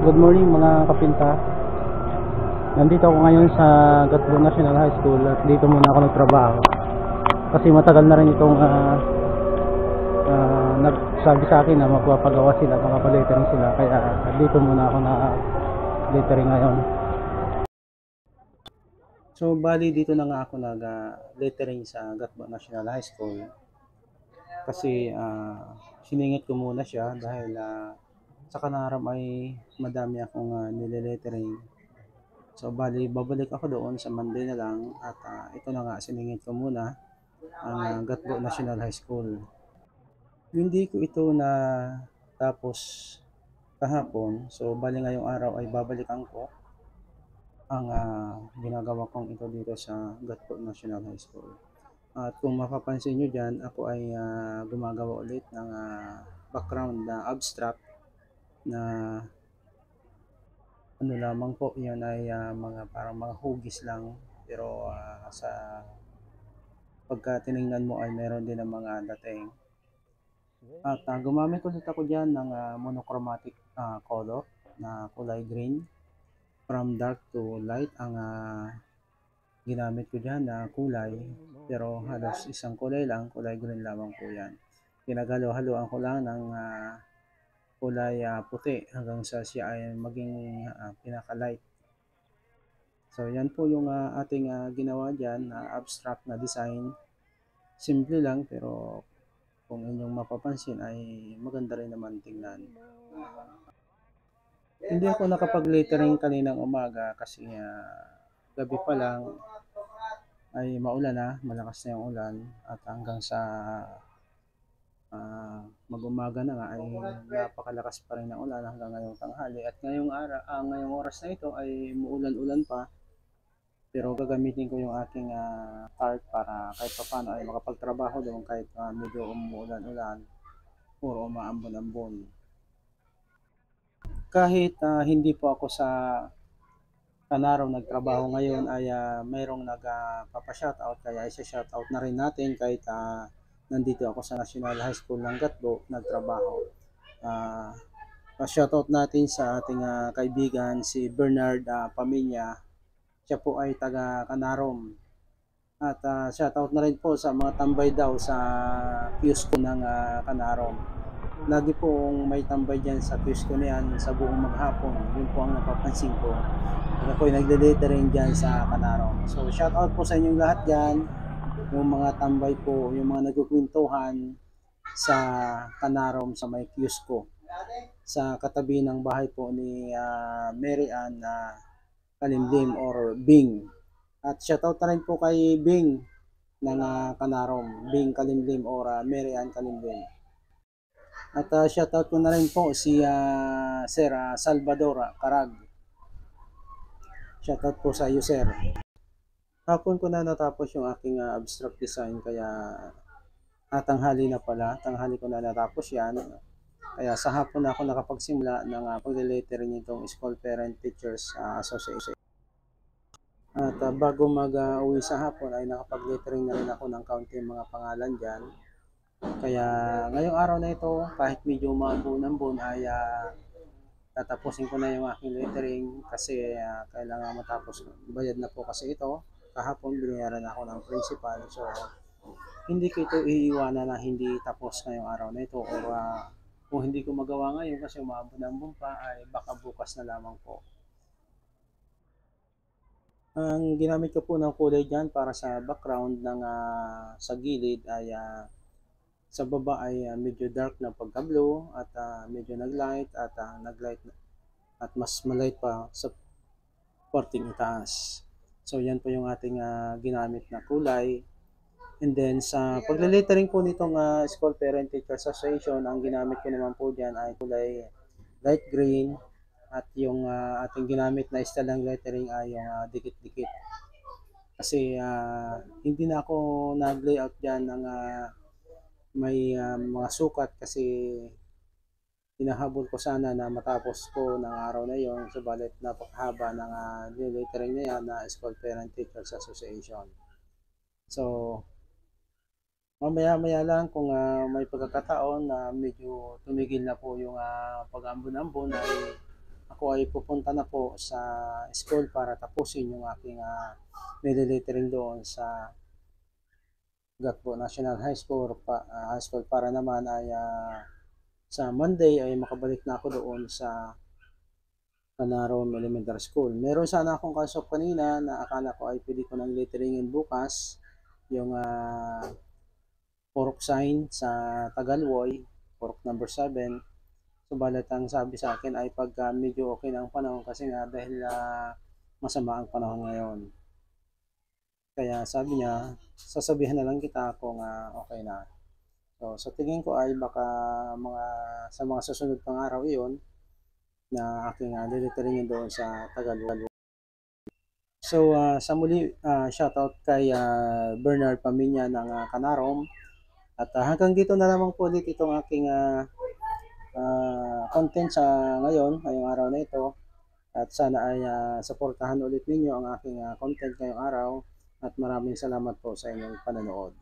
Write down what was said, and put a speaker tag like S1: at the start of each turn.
S1: Good morning mga kapinta. Nandito ako ngayon sa Gatbo National High School at dito muna ako nagtrabaho. Kasi matagal na rin itong nagsabi sa akin na magpapagawa sila, makapalettering sila. Kaya dito muna ako na lettering ngayon. So bali dito na nga ako nag-lettering sa Gatbo National High School. Kasi siningit ko muna siya dahil sa Kanaram ay madami akong nilelettering. So bali babalik ako doon sa Monday na lang at ito na nga siningit ko muna ang Gatbo National High School. Hindi ko ito na tapos kahapon, so bali ngayong araw ay babalikan ko ang ginagawa kong ito dito sa Gatbo National High School. At kung mapapansin nyo dyan, ako ay gumagawa ulit ng background na abstract na ano lamang po, yan ay parang mga hugis lang, pero sa pagka tinignan mo ay meron din ng mga dating. At gumamit ulit ako dyan ng monochromatic color na kulay green. From dark to light ang ginamit ko dyan na kulay, pero halos isang kulay lang, kulay green lamang po yan. Pinaghalo-haloan ko lang ng kulay puti hanggang sa siya ay maging pinaka-light. So yan po yung ating ginawa dyan na abstract na design. Simple lang pero kung inyong mapapansin ay maganda rin naman tingnan. Hindi ako nakapag-lettering kaninang umaga kasi gabi pa lang ay maulan na, malakas na yung ulan at hanggang sa mag-umaga na nga ay napakalakas pa rin ng ulan hanggang ngayong tanghali at ngayong oras na ito ay umuulan-ulan pa, pero gagamitin ko yung aking cart para kahit paano ay makapagtrabaho doon kahit medyo umuulan-ulan o umaambon-ambon. Kahit hindi po ako sa Kanaram nagtrabaho ngayon ay mayroong nagpapa-shoutout, kaya isa-shoutout na rin natin kahit nandito ako sa National High School ng Gatbo nagtrabaho. Pa-shoutout natin sa ating kaibigan si Bernard Pamilya. Siya po ay taga Kanaram. At shoutout na rin po sa mga tambay daw sa kiosko ng Kanaram. Lagi pong may tambay dyan sa kiosko niyan sa buong maghapon. Yun po ang napapansin ko. Ako ay nagde-lettering dyan sa Kanaram. So shoutout po sa inyong lahat dyan. Yung mga tambay po, yung mga nagkukwentuhan sa Kanaram sa may kiosko. Sa katabi ng bahay po ni Mary Ann Kalimlim or Bing. At shoutout na rin po kay Bing ng Kanaram, Bing Kalimlim or Mary Ann Kalimlim. At shoutout ko na rin po si Sir Salvador Carag. Shoutout po sa iyo, sir. Hapon ko na natapos yung aking abstract design, kaya tanghali na pala, tanghali ko na natapos yan. Kaya sa hapon na ako nakapagsimula ng pag-lettering nitong School Parent Teachers Association. At bago mag-uwi sa hapon ay nakapag-lettering na rin ako ng kaunting mga pangalan dyan. Kaya ngayong araw na ito, kahit medyo maambon-ambon ay tatapusin ko na yung aking lettering kasi kailangan matapos. Bayad na po kasi ito. Kahapon binayaran ako ng principal, so hindi ko ito iiwanan na hindi tapos ngayong araw na ito, or kung hindi ko magawa ngayon kasi umabon-ambon pa ay baka bukas na lamang po. Ang ginamit ko po ng kulay dyan para sa background ng sa gilid ay sa baba ay medyo dark na pagka-blue at medyo nag-light at nag-light at mas malight pa sa parting itaas. So yan po yung ating ginamit na kulay. And then sa pagle-lettering po nitong School Parent Teachers Association, ang ginamit ko naman po dyan ay kulay light green at yung ating ginamit na style ng lettering ay yung dikit-dikit. Kasi hindi na ako nag-layout dyan ng may mga sukat kasi hinahabol ko sana na matapos ko ng araw na yon, subalit napakahaba ng lettering na yan na School Parent Teachers Association. So mamaya-maya lang kung may pagkakataon na medyo tumigil na po yung pag-ambon-ambon ay ako po ay pupunta na po sa school para tapusin yung aking nililitering doon sa Gatbo National High School para naman ay sa Monday ay makabalik na ako doon sa Canaron Elementary School. Meron sana akong kausap kanina na akala ko ay pwede ko nang litteringin bukas yung fork sign sa Tagalwoy, fork number 7. Subalit ang sabi sa akin ay pagka medyo okay na ang panahon kasi nga dahil masama ang panahon ngayon. Kaya sabi niya, sasabihan na lang kita kung okay na. So, sa tingin ko ay baka sa mga susunod pang araw iyon na aking liliteringin doon sa Tagalog. So, sa muli, shoutout kay Bernard Paminya ng Canarom. At hanggang dito na lamang po ulit itong aking content sa ngayong araw na ito. At sana ay suportahan ulit ninyo ang aking content ngayong araw. At maraming salamat po sa inyong panonood.